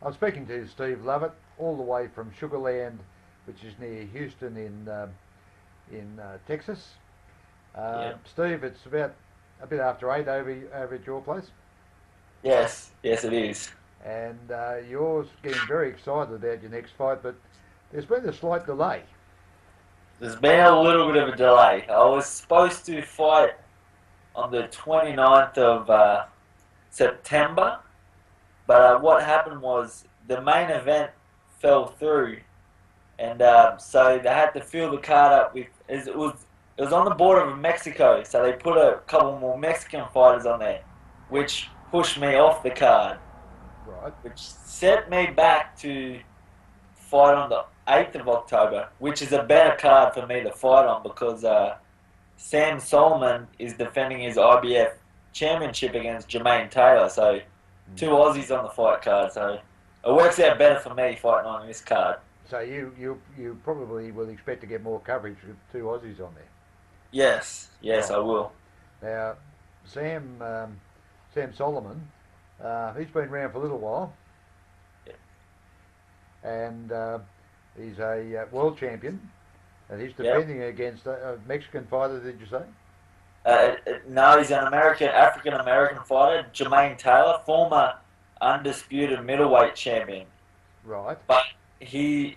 I'm speaking to Steve Lovett, all the way from Sugarland, which is near Houston in Texas. Yeah. Steve, it's about a bit after 8 over at your place, Yes, yes, it is. and you're getting very excited about your next fight, but there's been a slight delay. There's been a little bit of a delay. I was supposed to fight on the 29th of September, but what happened was the main event fell through, and so they had to fill the card up with. It was on the border of Mexico, so they put a couple more Mexican fighters on there, Yep. which pushed me off the card, Right. which set me back to fight on the 8th of October, which is a better card for me to fight on because Sam Solomon is defending his IBF championship against Jermaine Taylor. So Mm. two Aussies on the fight card. So it works out better for me fighting on this card. So you probably will expect to get more coverage with two Aussies on there. Yes, yes, Right. I will. Now, Sam Solomon, he's been around for a little while, and he's a world champion, and he's Yep. defending against a Mexican fighter. Did you say? No, he's an African American fighter, Jermaine Taylor, former undisputed middleweight champion. Right. But his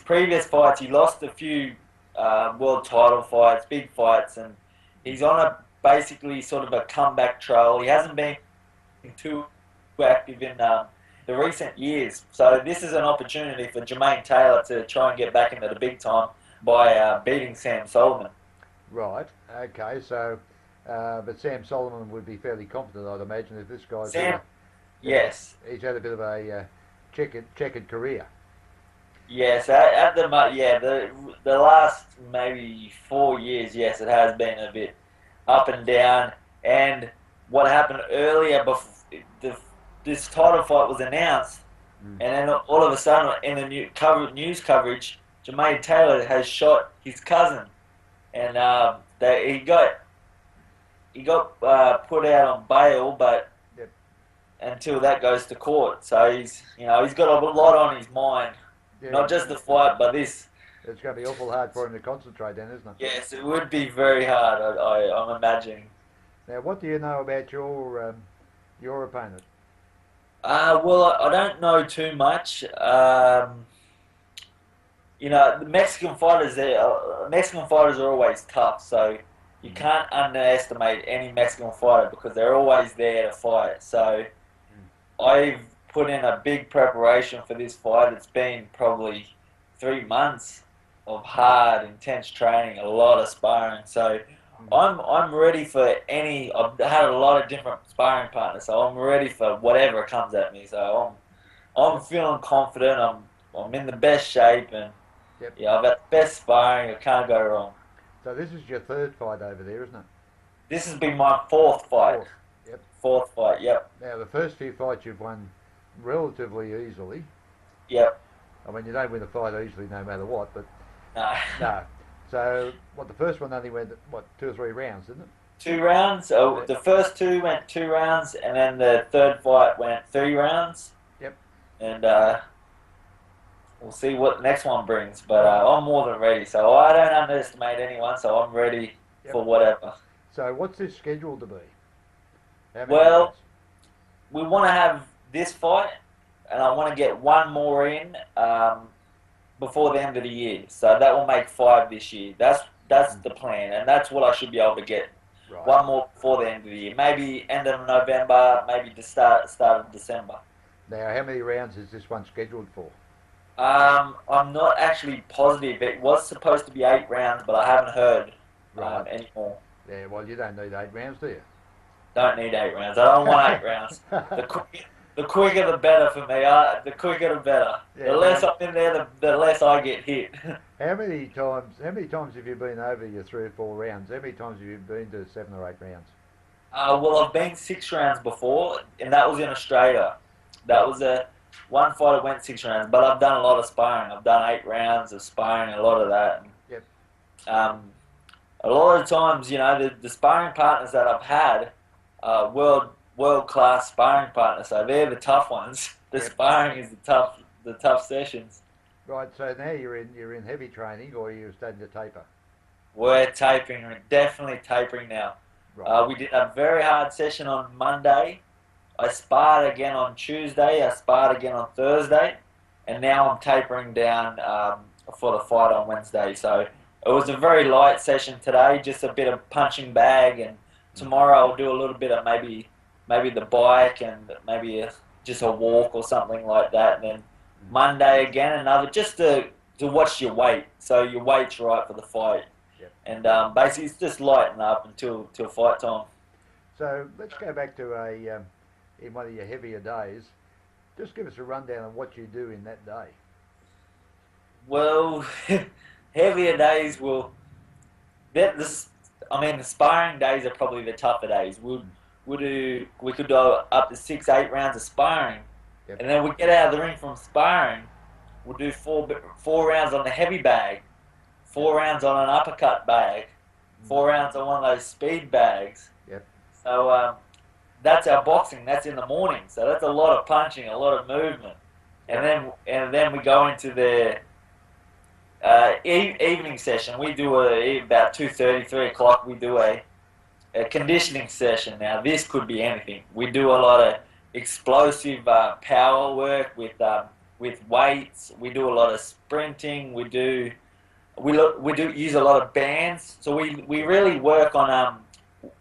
previous fights, he lost a few world title fights, big fights, and he's on a basically sort of a comeback trail. He hasn't been too active in the recent years, so this is an opportunity for Jermaine Taylor to try and get back into the big time by beating Sam Solomon. Right. Okay. So, but Sam Solomon would be fairly confident, I'd imagine, if this guy's Sam, yeah, yes, he's had a bit of a checkered career. yes, at yeah, the last maybe 4 years, yes, it has been a bit up and down. And what happened earlier, before this title fight was announced, Mm. and then all of a sudden in the news coverage, Jermaine Taylor has shot his cousin, and he got put out on bail, but Yep. until that goes to court, so he's got a lot on his mind, Yeah. not just the fight, but this. It's going to be awful hard for him to concentrate then, isn't it? Yes, it would be very hard. I'm imagining. Now, what do you know about your opponent? Well, I don't know too much. The Mexican fighters are always tough, so you Mm. can't underestimate any Mexican fighter because they're always there to fight. So I've put in a big preparation for this fight. It's been probably 3 months of hard, intense training, a lot of sparring. So Mm. I'm ready for any. I've had a lot of different sparring partners, so I'm ready for whatever comes at me. So I'm feeling confident. I'm in the best shape, and Yep. yeah, I've had the best sparring. I can't go wrong. So this is your third fight over there, isn't it? This has been my fourth fight. Fourth. Yep. Fourth fight. Yep. Now the first few fights you've won relatively easily. Yep. I mean, you don't win a fight easily no matter what, but No. no. So what? The first one only went what 2 or 3 rounds, didn't it? 2 rounds. So the first two went 2 rounds, and then the third fight went 3 rounds. Yep. And we'll see what the next one brings. But I'm more than ready. So I don't underestimate anyone. So I'm ready Yep. for whatever. So what's this scheduled to be? How many Well, fights? we want to have this fight, and I want to get one more in before the end of the year. So that will make 5 this year. That's the plan, and that's what I should be able to get. Right. One more before the end of the year. Maybe end of November, maybe the start of December. Now, how many rounds is this one scheduled for? I'm not actually positive. It was supposed to be 8 rounds, but I haven't heard Right. anymore. Yeah. Well, you don't need 8 rounds, do you? Don't need 8 rounds. I don't want 8 rounds. The quicker the better for me. The quicker the better. Yeah, The less I'm in there, the less I get hit. How many times? How many times have you been over your 3 or 4 rounds? How many times have you been to 7 or 8 rounds? Well, I've been 6 rounds before, and that was in Australia. That was one fight that went 6 rounds, but I've done a lot of sparring. I've done 8 rounds of sparring, a lot of that. Yep. A lot of times, the sparring partners that I've had, world class sparring partners, so they're the tough ones. the Yep. sparring is the tough sessions. Right. So now you're in heavy training, or you're starting to taper. We're tapering, we're definitely tapering now. Right. We did a very hard session on Monday. I sparred again on Tuesday. I sparred again on Thursday, and now I'm tapering down for the fight on Wednesday. So it was a very light session today, just a bit of punching bag, and tomorrow I'll do a little bit of maybe the bike and maybe just a walk or something like that. And then Monday again another just to watch your weight, so your weight's right for the fight. Yep. And basically it's just lighten up till fight time. So let's go back to in one of your heavier days. Just give us a rundown of what you do in that day. Well, heavier days will. I mean, the sparring days are probably the tougher days. We could do up to 6-8 rounds of sparring, Yep. and then we get out of the ring from sparring. We'll do four rounds on the heavy bag, 4 rounds on an uppercut bag, 4 rounds on one of those speed bags. Yep. So that's our boxing. That's in the morning. So that's a lot of punching, a lot of movement, and then we go into the evening session. We do about 2:30, 3 o'clock. We do a conditioning session. Now this could be anything. We do a lot of explosive power work with weights. We do a lot of sprinting. We do use a lot of bands. So we really work on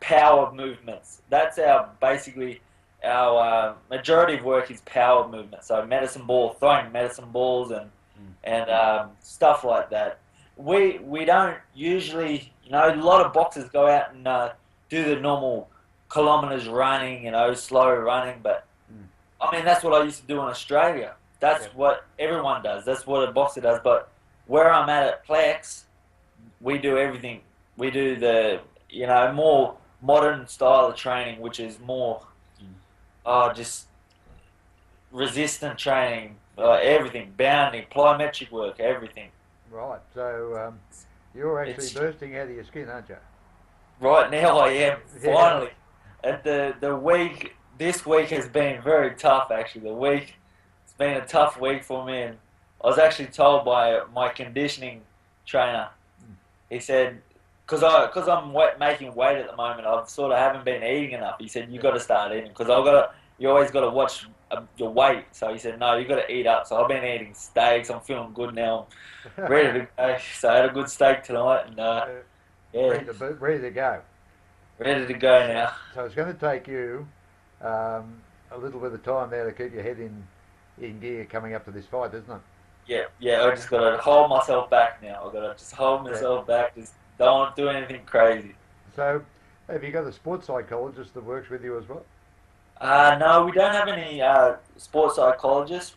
power movements. That's basically our majority of work is power movement. So medicine ball, throwing medicine balls and stuff like that. We don't usually, a lot of boxers go out and do the normal kilometers running, slow running. But I mean, that's what I used to do in Australia. That's what everyone does. That's what a boxer does. But where I'm at Plex, we do everything. We do the more modern style of training, which is more just resistant training, everything, bounding, plyometric work, everything. Right. So you're actually bursting out of your skin, aren't you? Right now I am, Yeah. finally. And the week, this week has been very tough actually. It's been a tough week for me, and I was actually told by my conditioning trainer, he said, because I'm making weight at the moment, I sort of haven't been eating enough. He said, you got to start eating, because you always got to watch your weight. So he said, no, you got to eat up. So I've been eating steaks. I'm feeling good now. I'm ready to go. So I had a good steak tonight, and Ready to go. Ready to go now. So it's going to take you a little bit of time now to keep your head in gear coming up to this fight, isn't it? Yeah. I just got to hold myself back now. I got to just hold myself back. Just don't do anything crazy. So, have you got a sports psychologist that works with you as well? No, we don't have any sports psychologists.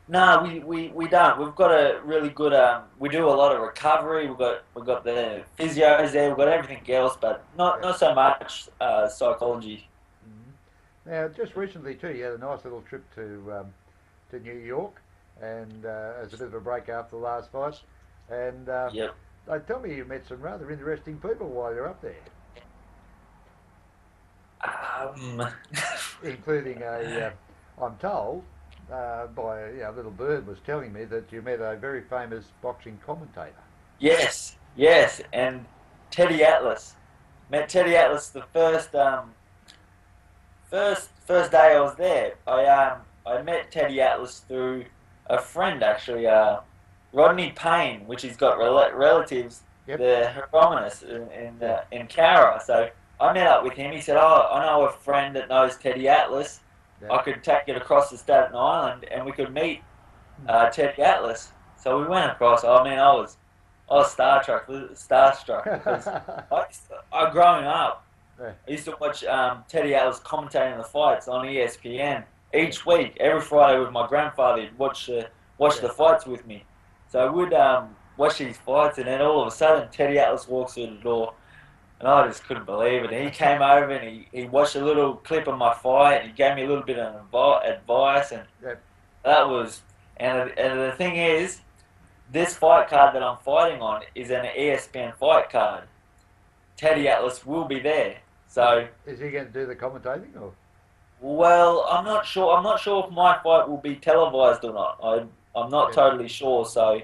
No, we don't. We've got a really good. We do a lot of recovery. We've got the physios there. We've got everything else, but not so much psychology. Mm-hmm. Now, just recently too, you had a nice little trip to New York, and as a bit of a break after the last fight, and they tell me you met some rather interesting people while you're up there. Including I'm told by a little bird was telling me that you met a very famous boxing commentator. Yes, and Teddy Atlas. Met Teddy Atlas the first day I was there. I met Teddy Atlas through a friend actually, Rodney Payne, which he's got relatives, the Hieronymus in Cowra. So I met up with him. He said, I know a friend that knows Teddy Atlas. I could take it across to Staten Island and we could meet Teddy Atlas. So we went across. I mean, I was starstruck because I growing up, I used to watch Teddy Atlas commentating the fights on ESPN each week, every Friday with my grandfather. He'd watch the fights with me. So I would watch these fights, and then all of a sudden Teddy Atlas walks through the door. And I just couldn't believe it. And he came over and he watched a little clip of my fight and he gave me a little bit of advice. And that was... And the thing is, this fight card that I'm fighting on is an ESPN fight card. Teddy Atlas will be there. So... Is he going to do the commentating? Or? Well, I'm not sure. I'm not sure if my fight will be televised or not. I'm not Yep. totally sure. So,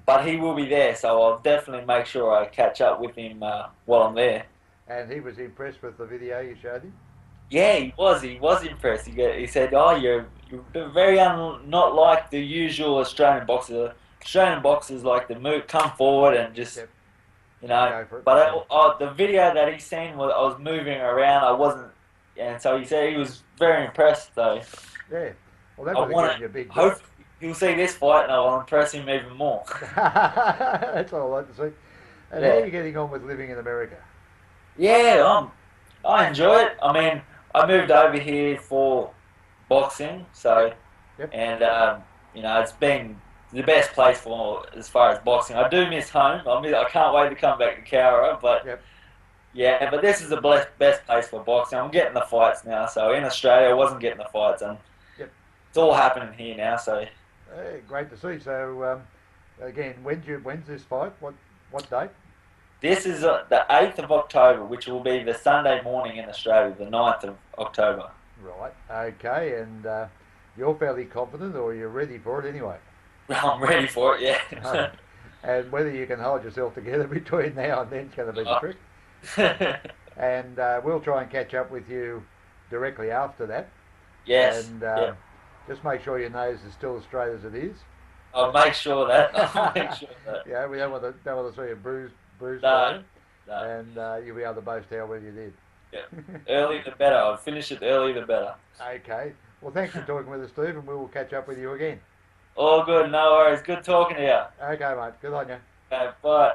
but he will be there. So I'll definitely make sure I catch up with him while I'm there. And he was impressed with the video you showed him. Yeah, he was. He was impressed. He said, "Oh, you're very not like the usual Australian boxer. Australian boxers like to move, come forward, and just Yep. you know." Go for it. But Yeah. the video that he seen was I was moving around. I wasn't, and so he said he was very impressed. So Yeah. Well, that I would have want given you a big to boost. hope he'll see this fight, and I'll impress him even more. That's what I like to see. And how are Yeah, you getting on with living in America? yeah. I enjoy it. I mean, I moved over here for boxing, Yep. so. Yep. And it's been the best place for as far as boxing. I do miss home. I can't wait to come back to Cowra, but Yep. yeah, but this is the best place for boxing. I'm getting the fights now. So in Australia, I wasn't getting the fights, and Yep. it's all happening here now. So Hey, great to see. So again, when's this fight? What date? this is the 8th of October, which will be the Sunday morning in Australia, the 9th of October. Right. Okay. And you're fairly confident, or you're ready for it anyway. I'm ready for it. Yeah. And whether you can hold yourself together between now and then is going to be the trick. And we'll try and catch up with you directly after that. Yes. And Yeah. just make sure your nose is still as straight as it is. I'll make sure that. I'll make sure that. Yeah, we don't want to see a bruised No. bone, No. and you'll be able to boast how well you did. Yeah. Early the better. I'll finish it early the better. Okay. Well, thanks for talking with us, Steve, and we will catch up with you again. All good. No worries. Good talking to you. Okay, mate. Good on you. Okay, bye.